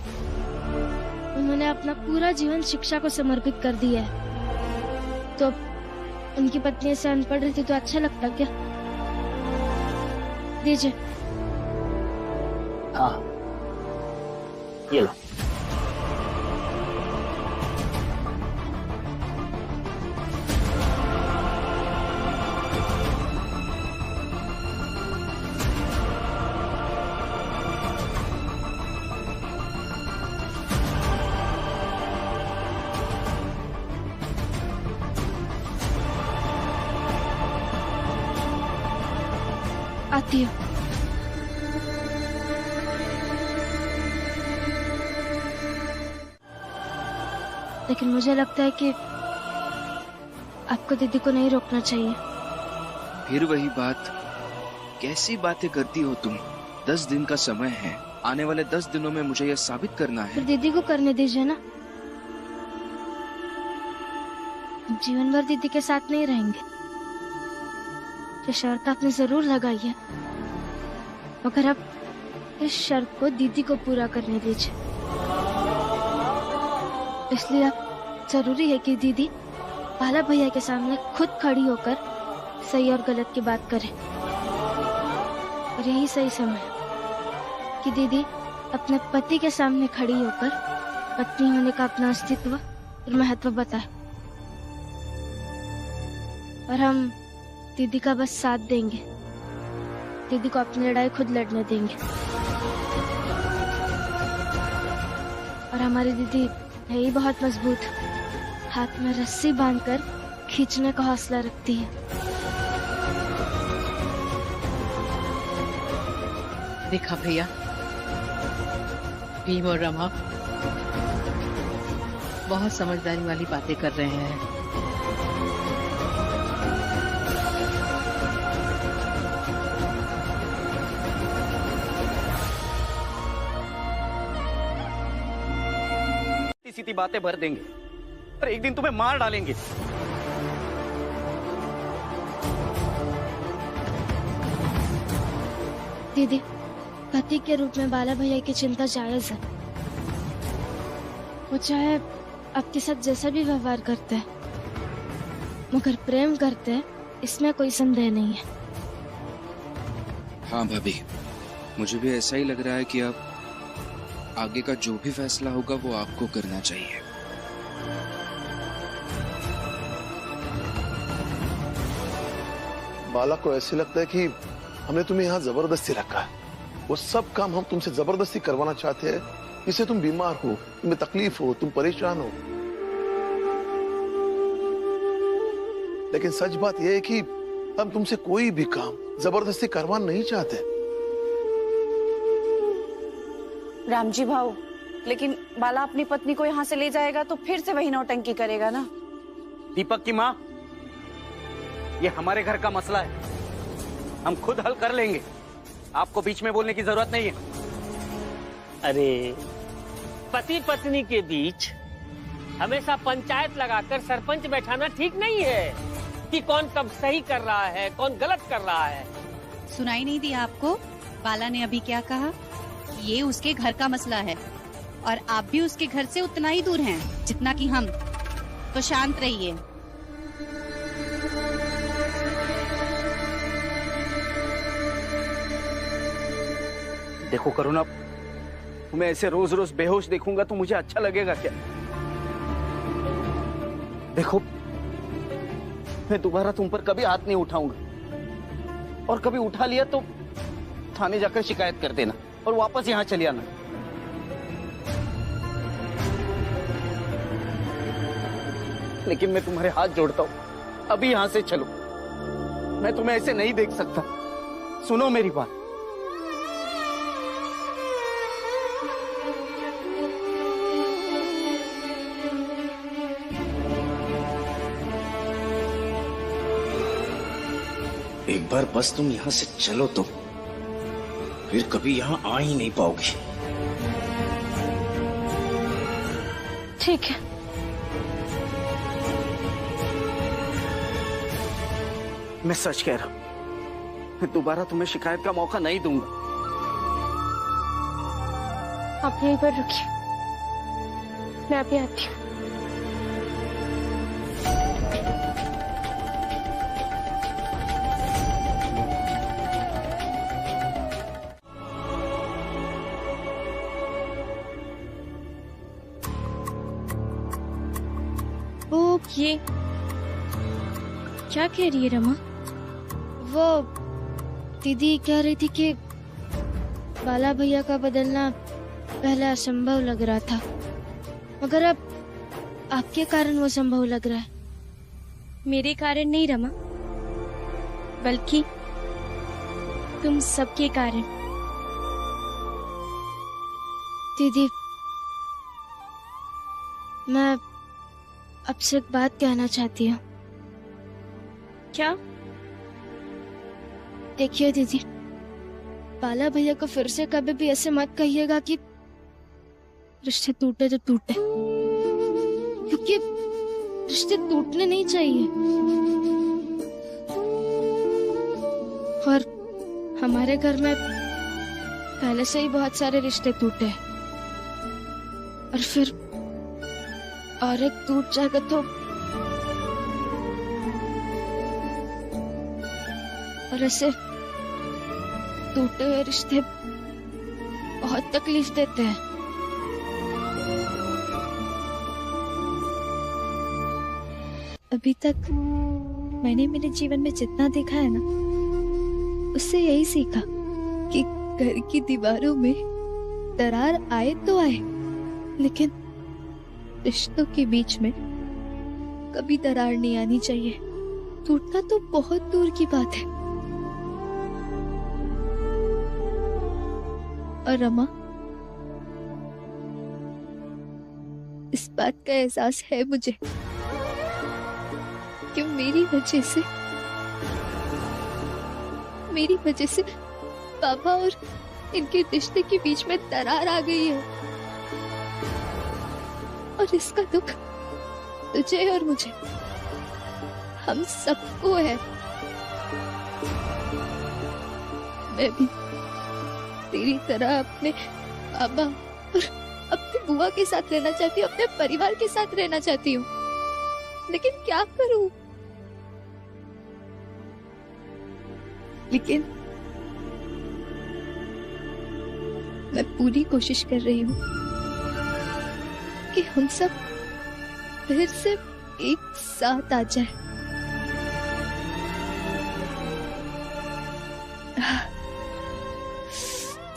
उन्होंने अपना पूरा जीवन शिक्षा को समर्पित कर दिया है, तो उनकी पत्नी ऐसे अनपढ़ रहती तो अच्छा लगता क्या? दीजिए। हाँ, ये लो। आती हूँ। लेकिन मुझे लगता है कि आपको दीदी को नहीं रोकना चाहिए। फिर वही बात, कैसी बातें करती हो तुम? 10 दिन का समय है, आने वाले 10 दिनों में मुझे यह साबित करना है। फिर दीदी को करने दीजिए ना, जीवन भर दीदी के साथ नहीं रहेंगे। ये शर्त आपने जरूर लगाई है, मगर अब इस शर्त को दीदी को पूरा करने दीजिए। इसलिए अब जरूरी है कि दीदी बाला भैया के सामने खुद खड़ी होकर सही और गलत की बात करे। और यही सही समय है कि दीदी अपने पति के सामने खड़ी होकर पत्नी होने का अपना अस्तित्व और महत्व बताए। और हम दीदी का बस साथ देंगे, दीदी को अपनी लड़ाई खुद लड़ने देंगे। और हमारी दीदी है ही बहुत मजबूत, हाथ में रस्सी बांधकर खींचने का हौसला रखती है। देखा भैया, भीम और रमा बहुत समझदारी वाली बातें कर रहे हैं। सीधी बातें भर देंगे और एक दिन तुम्हें मार डालेंगे। दीदी, पति के रूप में बाला भैया की चिंता जायज है। वो चाहे आपके साथ जैसा भी व्यवहार करते हैं, मगर प्रेम करते हैं, इसमें कोई संदेह नहीं है। हाँ भाभी, मुझे भी ऐसा ही लग रहा है कि अब आगे का जो भी फैसला होगा वो आपको करना चाहिए। बाला को ऐसे लगता है कि हमने तुम्हें यहाँ जबरदस्ती रखा है। वो सब काम हम तुमसे जबरदस्ती करवाना चाहते हैं, इससे तुम बीमार हो, तुम्हें तकलीफ हो, तुम परेशान हो। लेकिन सच बात यह है कि हम तुमसे कोई भी काम जबरदस्ती करवाना नहीं चाहते। राम जी भाऊ, लेकिन बाला अपनी पत्नी को यहाँ से ले जाएगा तो फिर से वही नौटंकी करेगा ना। दीपक की माँ, ये हमारे घर का मसला है, हम खुद हल कर लेंगे, आपको बीच में बोलने की जरूरत नहीं है। अरे पति पत्नी के बीच हमेशा पंचायत लगाकर सरपंच बैठाना ठीक नहीं है कि कौन कब सही कर रहा है, कौन गलत कर रहा है। सुनाई नहीं दिया आपको? बाला ने अभी क्या कहा? ये उसके घर का मसला है और आप भी उसके घर से उतना ही दूर हैं जितना कि हम। तो शांत रहिए। देखो करुणा, तुम्हें ऐसे रोज रोज बेहोश देखूंगा तो मुझे अच्छा लगेगा क्या? देखो, मैं दोबारा तुम पर कभी हाथ नहीं उठाऊंगा, और कभी उठा लिया तो थाने जाकर शिकायत कर देना और वापस यहाँ चले आना। लेकिन मैं तुम्हारे हाथ जोड़ता हूँ, अभी यहाँ से चलो। मैं तुम्हें ऐसे नहीं देख सकता। सुनो मेरी बात। एक बार बस तुम यहाँ से चलो तो फिर कभी यहाँ आ ही नहीं पाओगी। ठीक है। मैं सच कह रहा हूं, मैं दोबारा तुम्हें शिकायत का मौका नहीं दूंगा। आप यहीं पर रुकिए, मैं अभी आती हूँ। ये क्या कह रही है रमा? वो दीदी कह रही थी कि बाला भैया का बदलना पहले असंभव लग रहा था, मगर अब आपके कारण वो संभव लग रहा है। मेरे कारण नहीं रमा, बल्कि तुम सबके कारण। दीदी, मैं आपसे एक बात कहना चाहती हूँ। क्या? देखिए दीदी, बाला भैया को फिर से कभी भी ऐसे मत कहिएगा कि रिश्ते टूटे तो टूटे, क्योंकि रिश्ते टूटने नहीं चाहिए। और हमारे घर में पहले से ही बहुत सारे रिश्ते टूटे, और फिर और एक टूट जाएगा तो और ऐसे टूटे हुए रिश्ते बहुत तकलीफ देते हैं। अभी तक मैंने मेरे जीवन में जितना देखा है ना, उससे यही सीखा कि घर की दीवारों में दरार आए तो आए, लेकिन रिश्तों के बीच में कभी दरार नहीं आनी चाहिए। टूटना तो बहुत दूर की बात है। और रमा, इस बात का एहसास है मुझे कि मेरी वजह से पापा और इनके रिश्ते के बीच में दरार आ गई है, और इसका दुख तुझे और मुझे, हम सबको है। मैं भी तेरी तरह अपने पापा और अपनी बुआ के साथ रहना चाहती हूँ, अपने परिवार के साथ रहना चाहती हूँ, लेकिन क्या करूँ? लेकिन मैं पूरी कोशिश कर रही हूँ कि हम सब फिर से एक साथ आ जाए।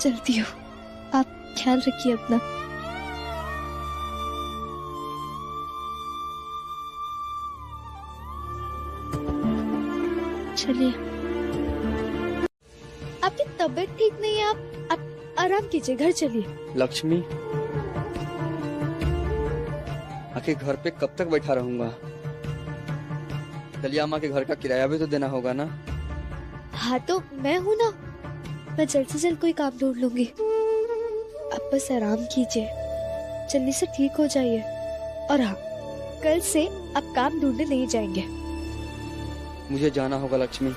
चलती हूँ, आप ख्याल रखिए अपना। चलिए, आपकी तबीयत ठीक नहीं है, आप आराम कीजिए, घर चलिए। लक्ष्मी, आखिर घर पे कब तक बैठा रहूंगा? दलिया माँ के घर का किराया भी तो देना होगा ना। हाँ तो मैं हूँ ना, मैं जल्द से जल्द कोई काम ढूंढ लूंगी। आप बस आराम कीजिए, जल्दी से ठीक हो जाइए। और हाँ, कल से आप काम ढूंढने नहीं जाएंगे। मुझे जाना होगा लक्ष्मी,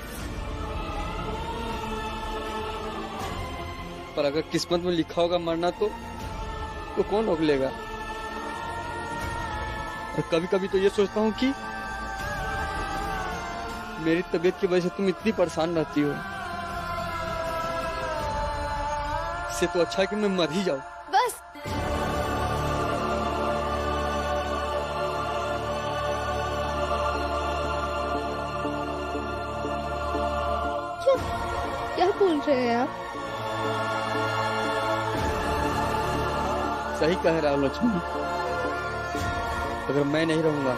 पर अगर किस्मत में लिखा होगा मरना तो कौन रोक लेगा? और कभी कभी तो ये सोचता हूँ कि मेरी तबीयत की वजह से तुम इतनी परेशान रहती हो, इससे तो अच्छा है कि मैं मर ही जाऊं। बस क्या बोल रहे हैं आप? सही कह रहा हूँ लक्ष्मी, अगर मैं नहीं रहूंगा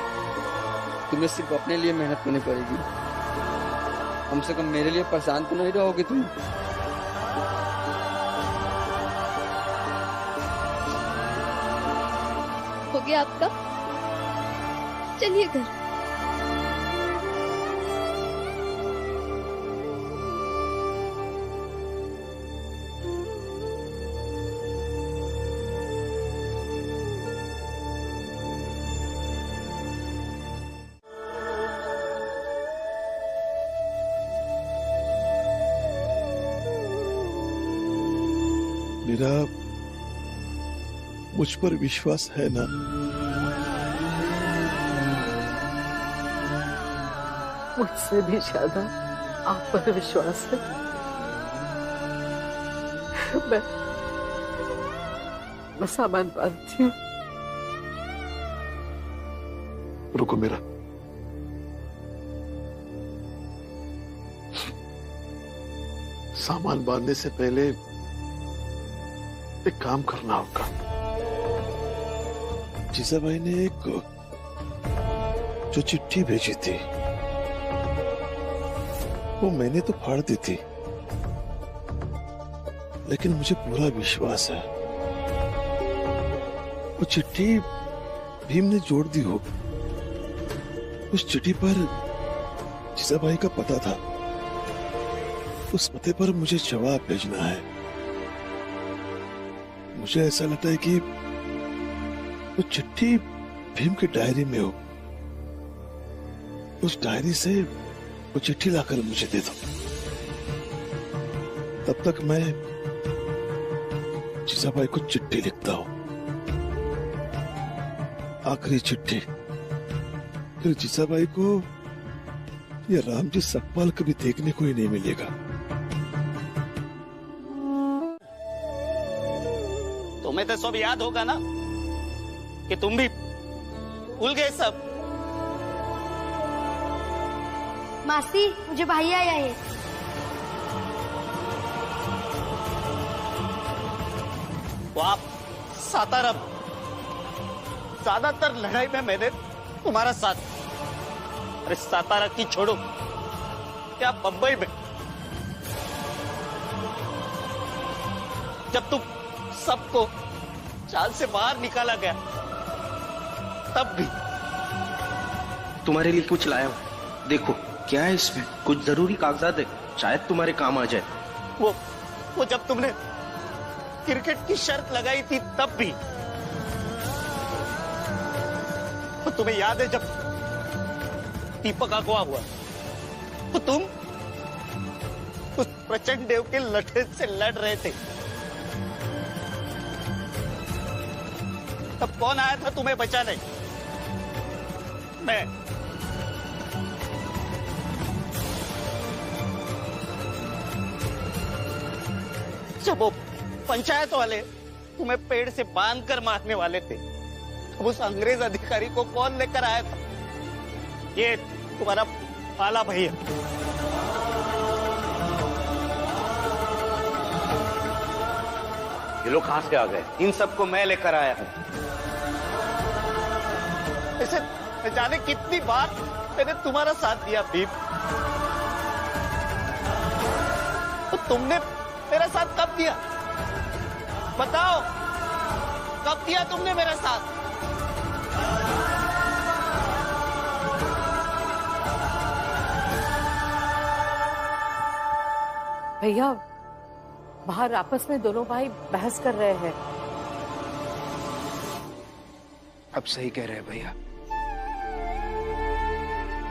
तुम्हें सिर्फ अपने लिए मेहनत करनी पड़ेगी। कम से कम मेरे लिए परेशान तो नहीं रहोगी तुम। हो गया आपका? चलिए घर। मेरा मुझ पर विश्वास है ना? मुझसे भी ज्यादा आप पर विश्वास है। मैं सामान बांधती हूँ। रुको मेरा, सामान बांधने से पहले एक काम करना होगा। जीजा भाई ने एक जो चिट्ठी भेजी थी वो मैंने तो फाड़ दी थी, लेकिन मुझे पूरा विश्वास है वो चिट्ठी भीम ने जोड़ दी हो। उस चिट्ठी पर जीजा भाई का पता था, उस पते पर मुझे जवाब भेजना है। मुझे ऐसा लगता है कि वो चिट्ठी भीम की डायरी में हो। उस डायरी से वो चिट्ठी लाकर मुझे दे दो, तब तक मैं जीजा भाई को चिट्ठी लिखता हूं, आखिरी चिट्ठी। फिर जीजा भाई को ये रामजी सकपाल कभी देखने को ही नहीं मिलेगा। तुम्हें तो सब याद होगा ना कि तुम भी भूल गए सब। मासी, मुझे भाई आया है। वो आप सातारा, ज्यादातर लड़ाई में मैंने तुम्हारा साथ। अरे सातारा की छोड़ो, क्या बम्बई में जब तुम सबको चाल से बाहर निकाला गया तब भी तुम्हारे लिए कुछ लाया हूँ, देखो क्या है इसमें। कुछ जरूरी कागजात है, शायद तुम्हारे काम आ जाए। वो जब तुमने क्रिकेट की शर्त लगाई थी तब भी, तो तुम्हें याद है जब दीपक अगवा हुआ तो तुम उस प्रचंड देव के लठे से लड़ रहे थे, तब कौन आया था तुम्हें बचाने? मैं। जब वो पंचायत वाले तुम्हें पेड़ से बांध कर मारने वाले थे, अब उस अंग्रेज अधिकारी को कौन लेकर आया था? ये तुम्हारा बाला भैया। ये लोग कहां से आ गए? इन सबको मैं लेकर आया हूं। ऐसे न जाने कितनी बार मैंने तुम्हारा साथ दिया भीम, तो तुमने मेरा साथ कब दिया? बताओ, कब दिया तुमने मेरा साथ? भैया, बाहर आपस में दोनों भाई बहस कर रहे हैं। अब सही कह रहे हैं भैया,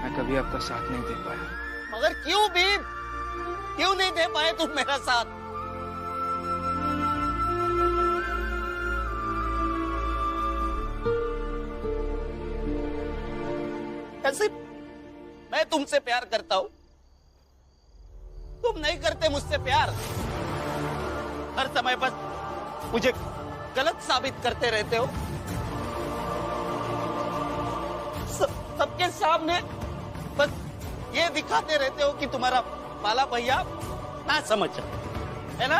मैं कभी आपका साथ नहीं दे पाया। मगर क्यों भीम, क्यों नहीं दे पाए तुम मेरा साथ? कैसे मैं तुमसे प्यार करता हूं, तुम नहीं करते मुझसे प्यार। हर समय बस मुझे गलत साबित करते रहते हो। सबके सामने बस ये दिखाते रहते हो कि तुम्हारा बाला भैया ना समझ है ना?